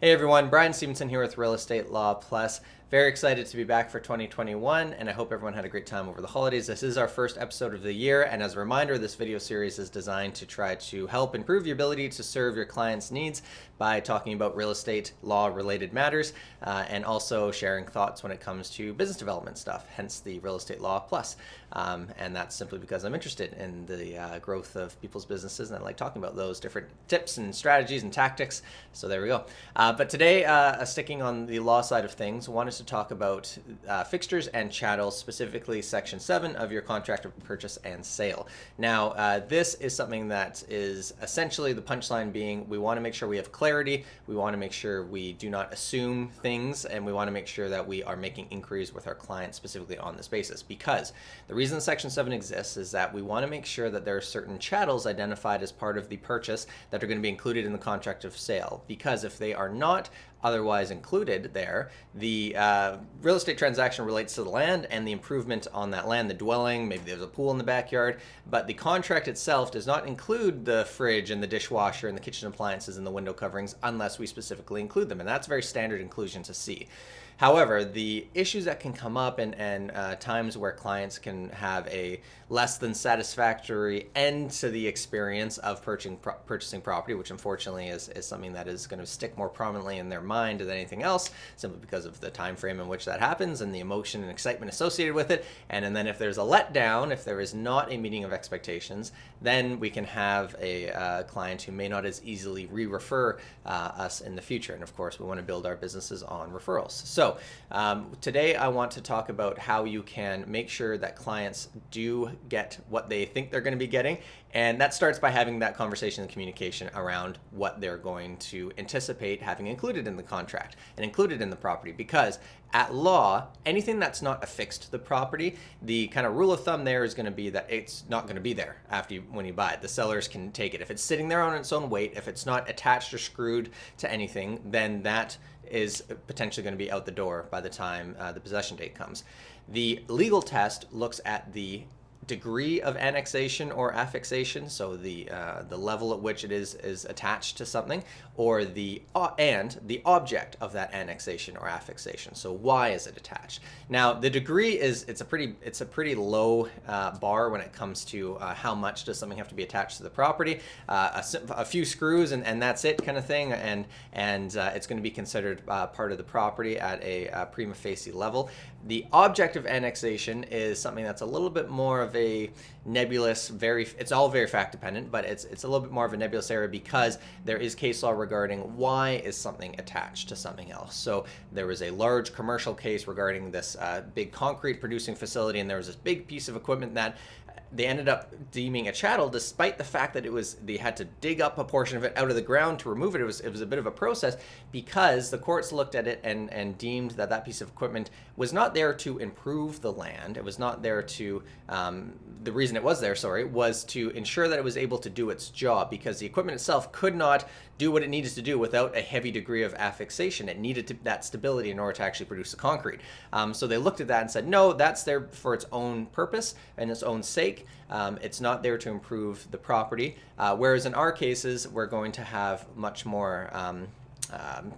Hey everyone, Brian Stevenson here with Real Estate Law Plus. Very excited to be back for 2021, and I hope everyone had a great time over the holidays. This is our first episode of the year, and as a reminder, this video series is designed to try to help improve your ability to serve your clients' needs by talking about real estate law related matters and also sharing thoughts when it comes to business development stuff, hence the Real Estate Law Plus. And that's simply because I'm interested in the growth of people's businesses, and I like talking about those different tips and strategies and tactics. So there we go. But today, sticking on the law side of things, I wanted to talk about fixtures and chattels, specifically Section 7 of your contract of purchase and sale. Now, this is something that is essentially the punchline being we want to make sure we have clarity, we want to make sure we do not assume things, and we want to make sure that we are making inquiries with our clients specifically on this basis. Because the reason Section 7 exists is that we want to make sure that there are certain chattels identified as part of the purchase that are going to be included in the contract of sale. Because if they are not otherwise included there, the real estate transaction relates to the land and the improvement on that land, the dwelling, maybe there's a pool in the backyard, but the contract itself does not include the fridge and the dishwasher and the kitchen appliances and the window coverings unless we specifically include them, and that's very standard inclusion to see. However, the issues that can come up and times where clients can have a less than satisfactory end to the experience of purchasing property, which unfortunately is something that is going to stick more prominently in their mind than anything else, simply because of the time frame in which that happens and the emotion and excitement associated with it. And then if there's a letdown, if there is not a meeting of expectations, then we can have a client who may not as easily re-refer us in the future. And of course, we want to build our businesses on referrals. So today I want to talk about how you can make sure that clients do get what they think they're going to be getting. And that starts by having that conversation and communication around what they're going to anticipate having included in the contract and included in the property. Because at law, anything that's not affixed to the property, the kind of rule of thumb there is going to be that it's not going to be there when you buy it. The sellers can take it. If it's sitting there on its own weight, if it's not attached or screwed to anything, then that is potentially going to be out the door by the time the possession date comes. The legal test looks at the degree of annexation or affixation, so the level at which it is attached to something, or and the object of that annexation or affixation. So why is it attached? Now the degree it's a pretty low bar when it comes to how much does something have to be attached to the property. A few screws and that's it, kind of thing, and it's going to be considered part of the property at a prima facie level. The object of annexation is something that's a little bit more of a nebulous, it's all very fact dependent, but it's a little bit more of a nebulous area because there is case law regarding why is something attached to something else. So there was a large commercial case regarding this big concrete producing facility, and there was this big piece of equipment that they ended up deeming a chattel, despite the fact that they had to dig up a portion of it out of the ground to remove it. It was a bit of a process because the courts looked at it and deemed that piece of equipment was not there to improve the land. It was not there to, the reason it was there, was to ensure that it was able to do its job, because the equipment itself could not do what it needed to do without a heavy degree of affixation. It needed that stability in order to actually produce the concrete. So they looked at that and said, no, that's there for its own purpose and its own sake. It's not there to improve the property. Whereas in our cases, we're going to have much more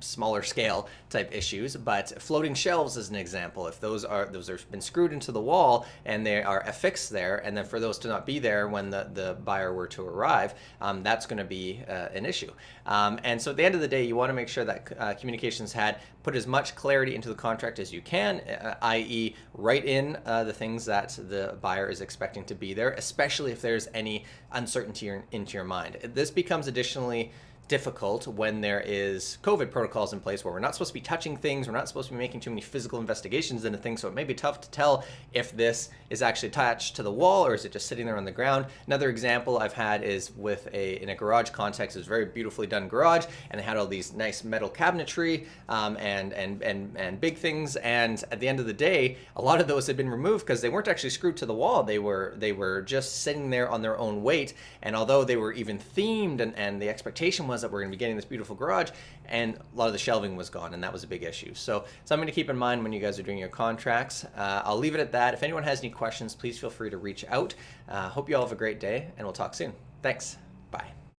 smaller scale type issues, but floating shelves is an example. If those are been screwed into the wall and they are affixed there, and then for those to not be there when the buyer were to arrive, that's going to be an issue. And so at the end of the day, you want to make sure that communications put as much clarity into the contract as you can, i.e. write in the things that the buyer is expecting to be there, especially if there's any uncertainty into your mind. This becomes additionally difficult when there is COVID protocols in place where we're not supposed to be touching things, we're not supposed to be making too many physical investigations into things, so it may be tough to tell if this is actually attached to the wall or is it just sitting there on the ground. Another example I've had is in a garage context. It was a very beautifully done garage, and it had all these nice metal cabinetry and big things, and at the end of the day, a lot of those had been removed because they weren't actually screwed to the wall. They were just sitting there on their own weight, and although they were even themed and the expectation was that we're going to be getting this beautiful garage, and a lot of the shelving was gone, and that was a big issue. So something to keep in mind when you guys are doing your contracts. I'll leave it at that. If anyone has any questions, please feel free to reach out. Hope you all have a great day, and we'll talk soon. Thanks.